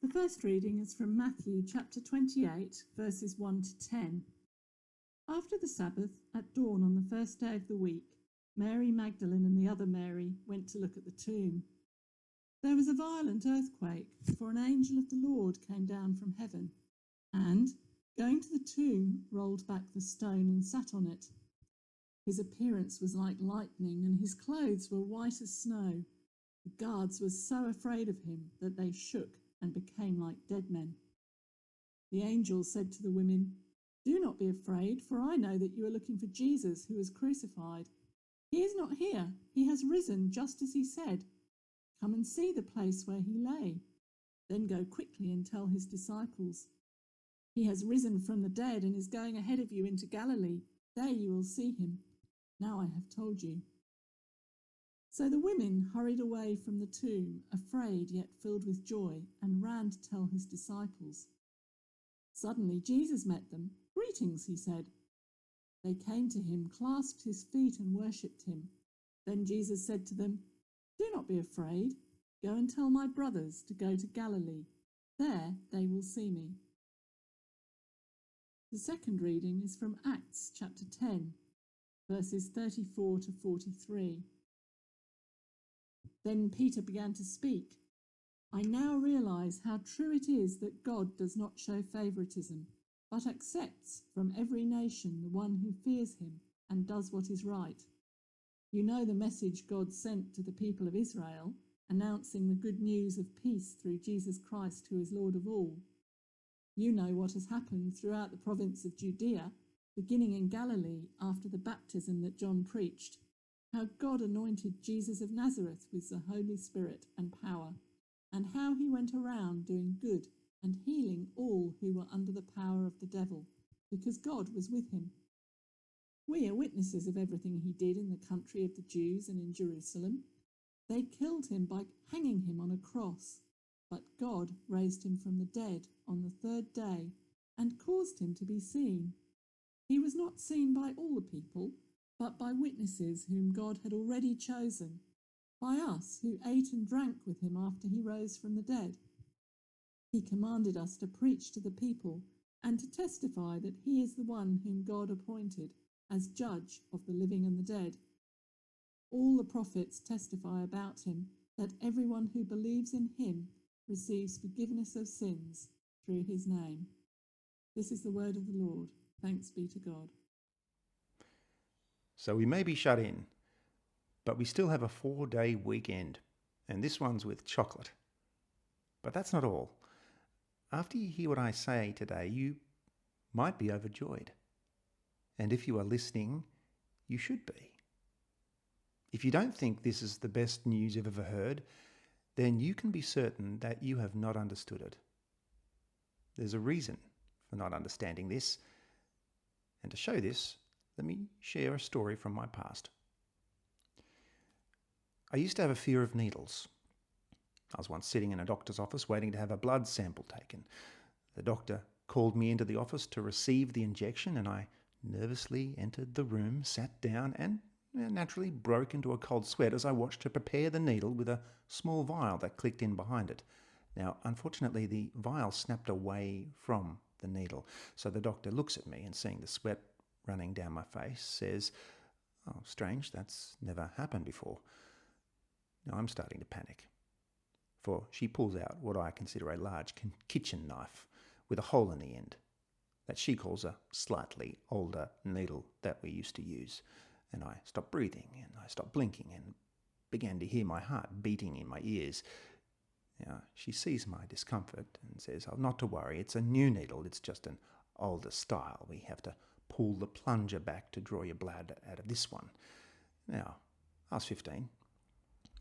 The first reading is from Matthew chapter 28, verses 1 to 10. After the Sabbath, at dawn on the first day of the week, Mary Magdalene and the other Mary went to look at the tomb. There was a violent earthquake, for an angel of the Lord came down from heaven, and, going to the tomb, rolled back the stone and sat on it. His appearance was like lightning, and his clothes were white as snow. The guards were so afraid of him that they shook and became like dead men. The angel said to the women, "Do not be afraid, for I know that you are looking for Jesus who was crucified. He is not here. He has risen just as he said. Come and see the place where he lay. Then go quickly and tell his disciples. He has risen from the dead and is going ahead of you into Galilee. There you will see him. Now I have told you." So the women hurried away from the tomb, afraid yet filled with joy, and ran to tell his disciples. Suddenly Jesus met them. "Greetings," he said. They came to him, clasped his feet, and worshipped him. Then Jesus said to them, "Do not be afraid. Go and tell my brothers to go to Galilee. There they will see me." The second reading is from Acts chapter 10, verses 34 to 43. Then Peter began to speak. "I now realize how true it is that God does not show favoritism, but accepts from every nation the one who fears him and does what is right. You know the message God sent to the people of Israel, announcing the good news of peace through Jesus Christ, who is Lord of all. You know what has happened throughout the province of Judea, beginning in Galilee after the baptism that John preached, how God anointed Jesus of Nazareth with the Holy Spirit and power, and how he went around doing good and healing all who were under the power of the devil, because God was with him. We are witnesses of everything he did in the country of the Jews and in Jerusalem. They killed him by hanging him on a cross, but God raised him from the dead on the third day and caused him to be seen. He was not seen by all the people, but by witnesses whom God had already chosen, by us who ate and drank with him after he rose from the dead. He commanded us to preach to the people and to testify that he is the one whom God appointed as judge of the living and the dead. All the prophets testify about him, that everyone who believes in him receives forgiveness of sins through his name." This is the word of the Lord. Thanks be to God. So we may be shut in, but we still have a 4-day weekend, and this one's with chocolate. But that's not all. After you hear what I say today, you might be overjoyed. And if you are listening, you should be. If you don't think this is the best news you've ever heard, then you can be certain that you have not understood it. There's a reason for not understanding this. And to show this, let me share a story from my past. I used to have a fear of needles. I was once sitting in a doctor's office waiting to have a blood sample taken. The doctor called me into the office to receive the injection, and I nervously entered the room, sat down, and naturally broke into a cold sweat as I watched her prepare the needle with a small vial that clicked in behind it. Now, unfortunately, the vial snapped away from the needle, so the doctor looks at me and, seeing the sweat running down my face, says, "Oh, strange, that's never happened before." Now I'm starting to panic, for she pulls out what I consider a large kitchen knife with a hole in the end that she calls a slightly older needle that we used to use. And I stopped breathing, and I stopped blinking, and began to hear my heart beating in my ears. Now, she sees my discomfort and says, "Oh, not to worry, it's a new needle, it's just an older style. We have to pull the plunger back to draw your blood out of this one." Now, I was 15.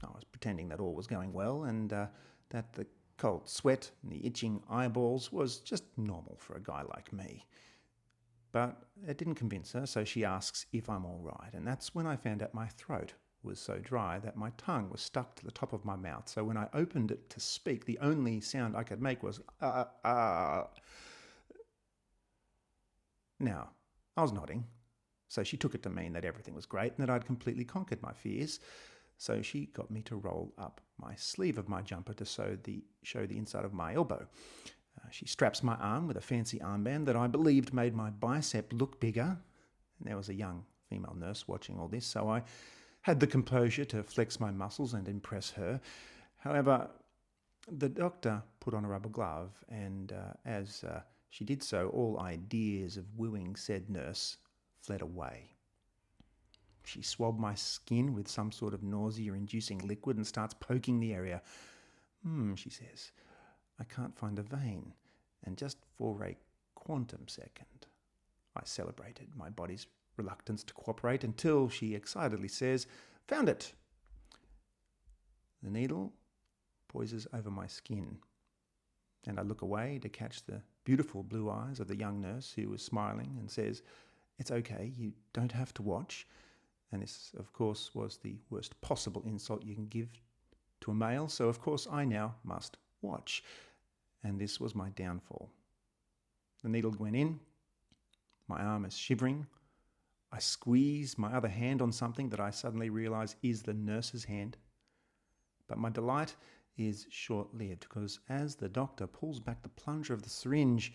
I was pretending that all was going well, and that the cold sweat and the itching eyeballs was just normal for a guy like me. But it didn't convince her, so she asks if I'm all right, and that's when I found out my throat was so dry that my tongue was stuck to the top of my mouth. So when I opened it to speak, the only sound I could make was Now, I was nodding, so she took it to mean that everything was great and that I'd completely conquered my fears. So she got me to roll up my sleeve of my jumper to show the inside of my elbow. She straps my arm with a fancy armband that I believed made my bicep look bigger. And there was a young female nurse watching all this, so I had the composure to flex my muscles and impress her. However, the doctor put on a rubber glove, and as she did so, all ideas of wooing said nurse fled away. She swabbed my skin with some sort of nausea-inducing liquid and starts poking the area. She says, I can't find a vein. And just for a quantum second, I celebrated my body's reluctance to cooperate until she excitedly says, found it. The needle poises over my skin, and I look away to catch the beautiful blue eyes of the young nurse who was smiling and says, it's okay, you don't have to watch. And this, of course, was the worst possible insult you can give to a male, so of course I now must watch. And this was my downfall. The needle went in, my arm is shivering, I squeeze my other hand on something that I suddenly realise is the nurse's hand. But my delight is short-lived, because as the doctor pulls back the plunger of the syringe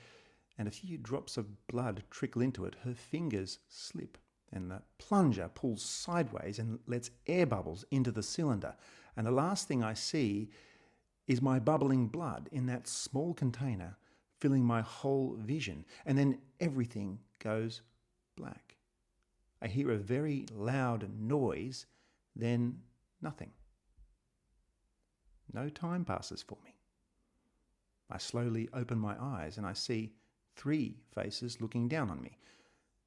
and a few drops of blood trickle into it, her fingers slip and the plunger pulls sideways and lets air bubbles into the cylinder. And the last thing I see is my bubbling blood in that small container, filling my whole vision. And then everything goes black. I hear a very loud noise, then nothing. No time passes for me. I slowly open my eyes and I see 3 faces looking down on me.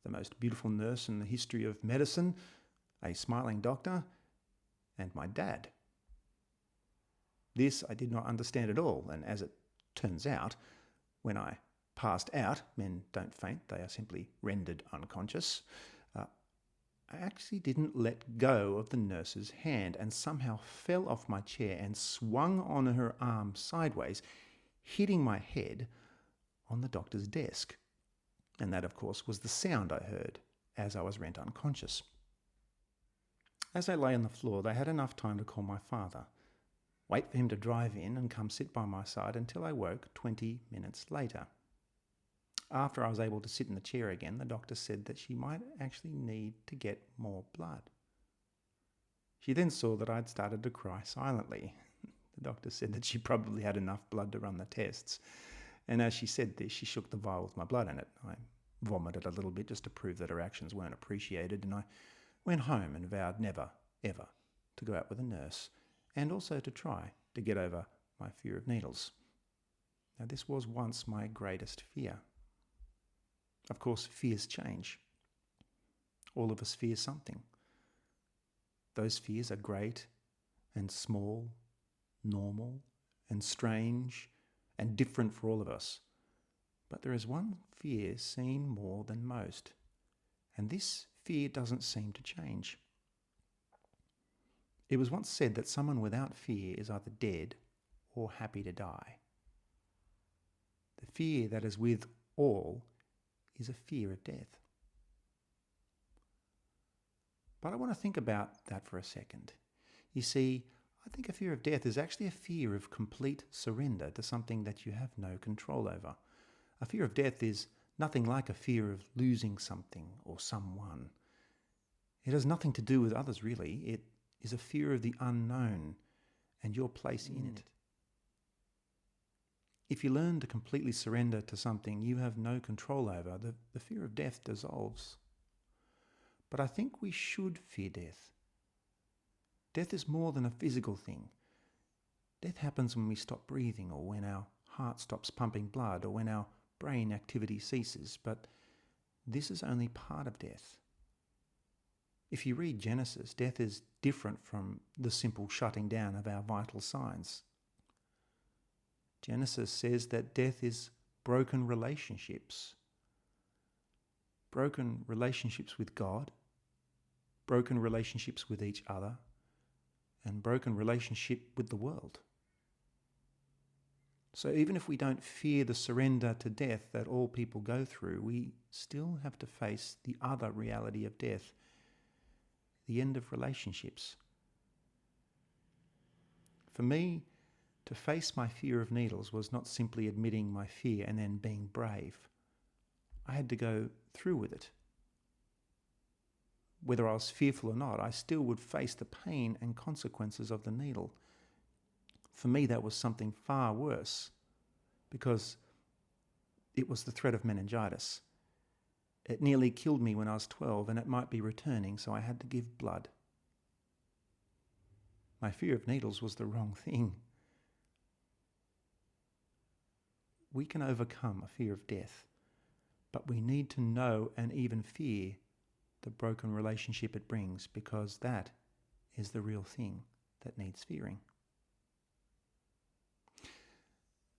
The most beautiful nurse in the history of medicine, a smiling doctor, and my dad. This I did not understand at all, and as it turns out, when I passed out, men don't faint, they are simply rendered unconscious, I actually didn't let go of the nurse's hand and somehow fell off my chair and swung on her arm sideways, hitting my head on the doctor's desk. And that, of course, was the sound I heard as I was rent unconscious. As I lay on the floor, they had enough time to call my father, wait for him to drive in and come sit by my side until I woke 20 minutes later. After I was able to sit in the chair again, the doctor said that she might actually need to get more blood. She then saw that I'd started to cry silently. The doctor said that she probably had enough blood to run the tests. And as she said this, she shook the vial with my blood in it. I vomited a little bit just to prove that her actions weren't appreciated, and I went home and vowed never, ever to go out with a nurse, and also to try to get over my fear of needles. Now, this was once my greatest fear. Of course, fears change. All of us fear something. Those fears are great and small, normal and strange and different for all of us. But there is one fear seen more than most, and this fear doesn't seem to change. It was once said that someone without fear is either dead or happy to die. The fear that is with all is a fear of death. But I want to think about that for a second. You see, I think a fear of death is actually a fear of complete surrender to something that you have no control over. A fear of death is nothing like a fear of losing something or someone. It has nothing to do with others, really. It is a fear of the unknown and your place in it. If you learn to completely surrender to something you have no control over, the fear of death dissolves. But I think we should fear death. Death is more than a physical thing. Death happens when we stop breathing, or when our heart stops pumping blood, or when our brain activity ceases. But this is only part of death. If you read Genesis, death is different from the simple shutting down of our vital signs. Genesis says that death is broken relationships. Broken relationships with God, broken relationships with each other, and broken relationship with the world. So even if we don't fear the surrender to death that all people go through, we still have to face the other reality of death, the end of relationships, For me, to face my fear of needles was not simply admitting my fear and then being brave. I had to go through with it. Whether I was fearful or not, I still would face the pain and consequences of the needle. For me, that was something far worse, because it was the threat of meningitis. It nearly killed me when I was 12, and it might be returning, so I had to give blood. My fear of needles was the wrong thing. We can overcome a fear of death, but we need to know and even fear the broken relationship it brings, because that is the real thing that needs fearing.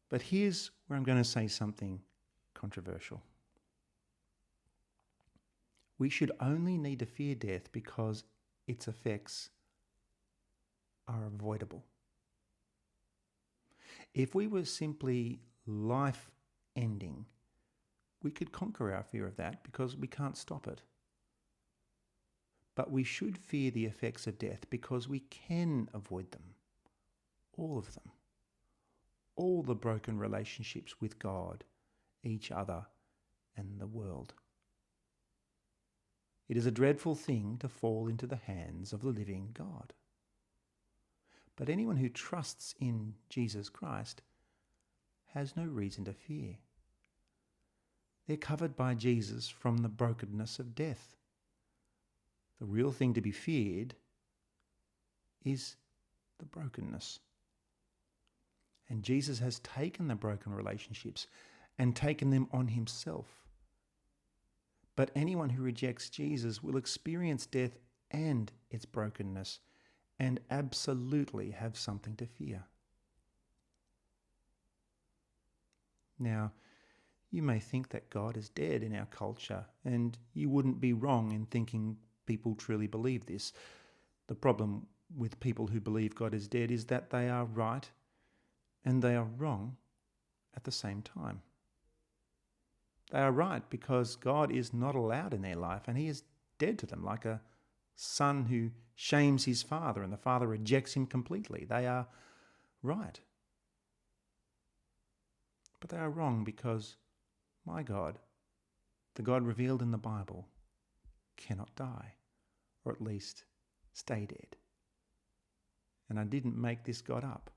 But here's where I'm going to say something controversial. We should only need to fear death because its effects are avoidable. If we were simply life-ending, we could conquer our fear of that because we can't stop it. But we should fear the effects of death because we can avoid them, all of them. All the broken relationships with God, each other, and the world. It is a dreadful thing to fall into the hands of the living God. But anyone who trusts in Jesus Christ has no reason to fear. They're covered by Jesus from the brokenness of death. The real thing to be feared is the brokenness. And Jesus has taken the broken relationships and taken them on himself. But anyone who rejects Jesus will experience death and its brokenness, and absolutely have something to fear. Now, you may think that God is dead in our culture, and you wouldn't be wrong in thinking people truly believe this. The problem with people who believe God is dead is that they are right and they are wrong at the same time. They are right because God is not allowed in their life, and he is dead to them, like a son who shames his father and the father rejects him completely. They are right. But they are wrong because my God, the God revealed in the Bible, cannot die, or at least stay dead. And I didn't make this God up.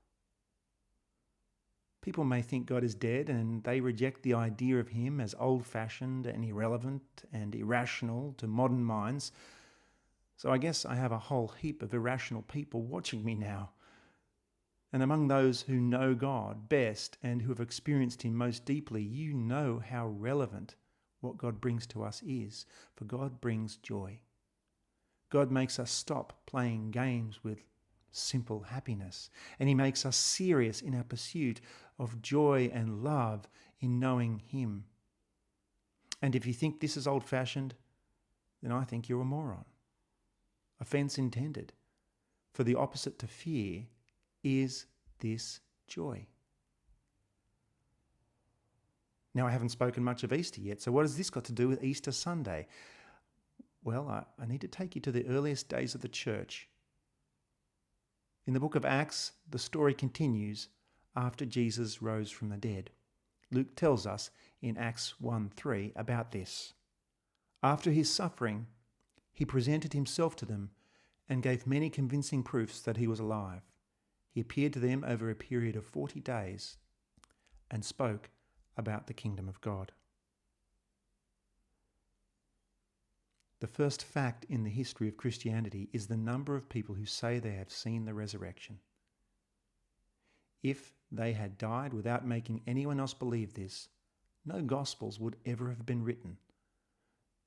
People may think God is dead, and they reject the idea of him as old-fashioned and irrelevant and irrational to modern minds. So I guess I have a whole heap of irrational people watching me now. And among those who know God best and who have experienced him most deeply, you know how relevant what God brings to us is. For God brings joy. God makes us stop playing games with simple happiness, and he makes us serious in our pursuit of joy and love in knowing him. And if you think this is old-fashioned, then I think you're a moron. Offense intended. For the opposite to fear is this joy. Now, I haven't spoken much of Easter yet, so what has this got to do with Easter Sunday? Well, I need to take you to the earliest days of the church. In the book of Acts, the story continues after Jesus rose from the dead. Luke tells us in Acts 1:3 about this. After his suffering, he presented himself to them and gave many convincing proofs that he was alive. He appeared to them over a period of 40 days and spoke about the kingdom of God. The first fact in the history of Christianity is the number of people who say they have seen the resurrection. If they had died without making anyone else believe this, no Gospels would ever have been written.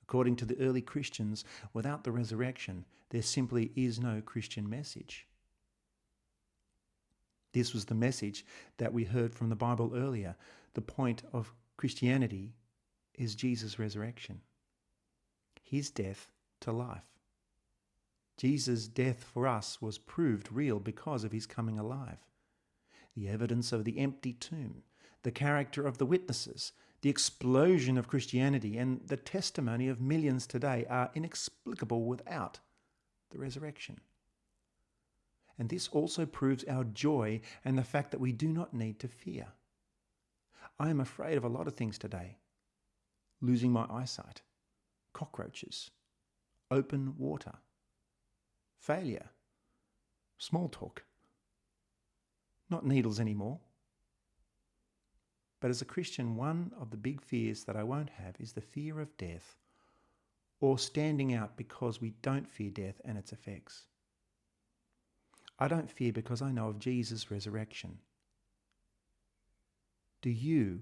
According to the early Christians, without the resurrection, there simply is no Christian message. This was the message that we heard from the Bible earlier. The point of Christianity is Jesus' resurrection. His death to life. Jesus' death for us was proved real because of his coming alive. The evidence of the empty tomb, the character of the witnesses, the explosion of Christianity, and the testimony of millions today are inexplicable without the resurrection. And this also proves our joy and the fact that we do not need to fear. I am afraid of a lot of things today. Losing my eyesight, cockroaches, open water, failure, small talk, not needles anymore. But as a Christian, one of the big fears that I won't have is the fear of death, or standing out because we don't fear death and its effects. I don't fear because I know of Jesus' resurrection. Do you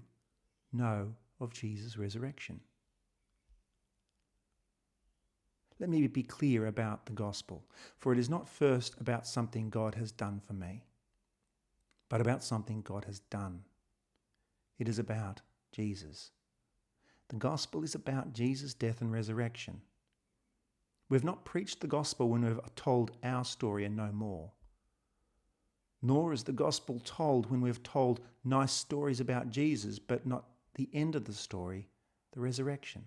know of Jesus' resurrection? Let me be clear about the gospel, for it is not first about something God has done for me, but about something God has done. It is about Jesus. The gospel is about Jesus' death and resurrection. We've not preached the gospel when we've told our story and no more. Nor is the gospel told when we've told nice stories about Jesus, but not the end of the story, the resurrection.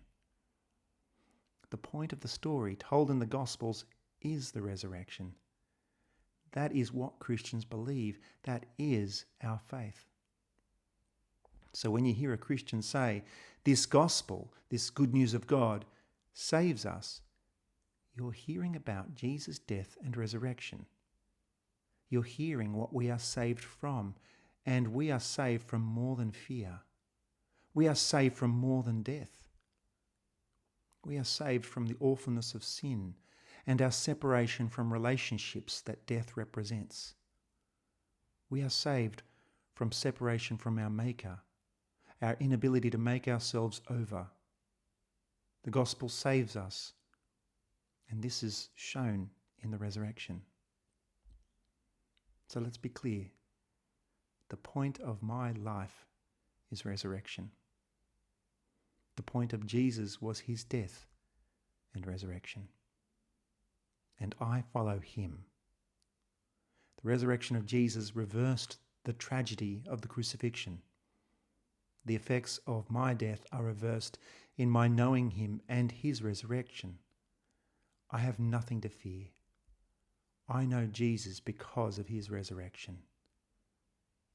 The point of the story told in the Gospels is the resurrection. That is what Christians believe. That is our faith. So when you hear a Christian say, this gospel, this good news of God, saves us, you're hearing about Jesus' death and resurrection. You're hearing what we are saved from, and we are saved from more than fear. We are saved from more than death. We are saved from the awfulness of sin and our separation from relationships that death represents. We are saved from separation from our Maker, our inability to make ourselves over. The gospel saves us, and this is shown in the resurrection. So let's be clear. The point of my life is resurrection. The point of Jesus was his death and resurrection. And I follow him. The resurrection of Jesus reversed the tragedy of the crucifixion. The effects of my death are reversed in my knowing him and his resurrection. I have nothing to fear. I know Jesus because of his resurrection.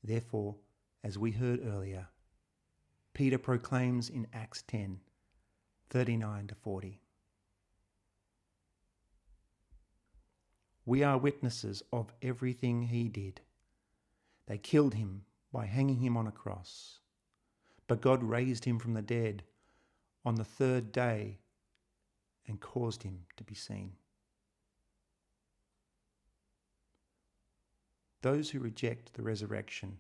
Therefore, as we heard earlier, Peter proclaims in Acts 10, 39-40. We are witnesses of everything he did. They killed him by hanging him on a cross. But God raised him from the dead on the third day and caused him to be seen. Those who reject the resurrection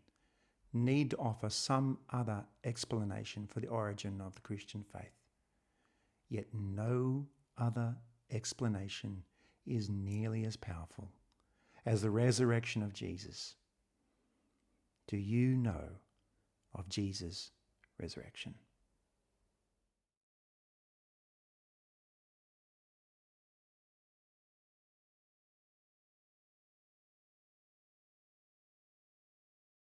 need to offer some other explanation for the origin of the Christian faith. Yet no other explanation is nearly as powerful as the resurrection of Jesus. Do you know of Jesus' resurrection?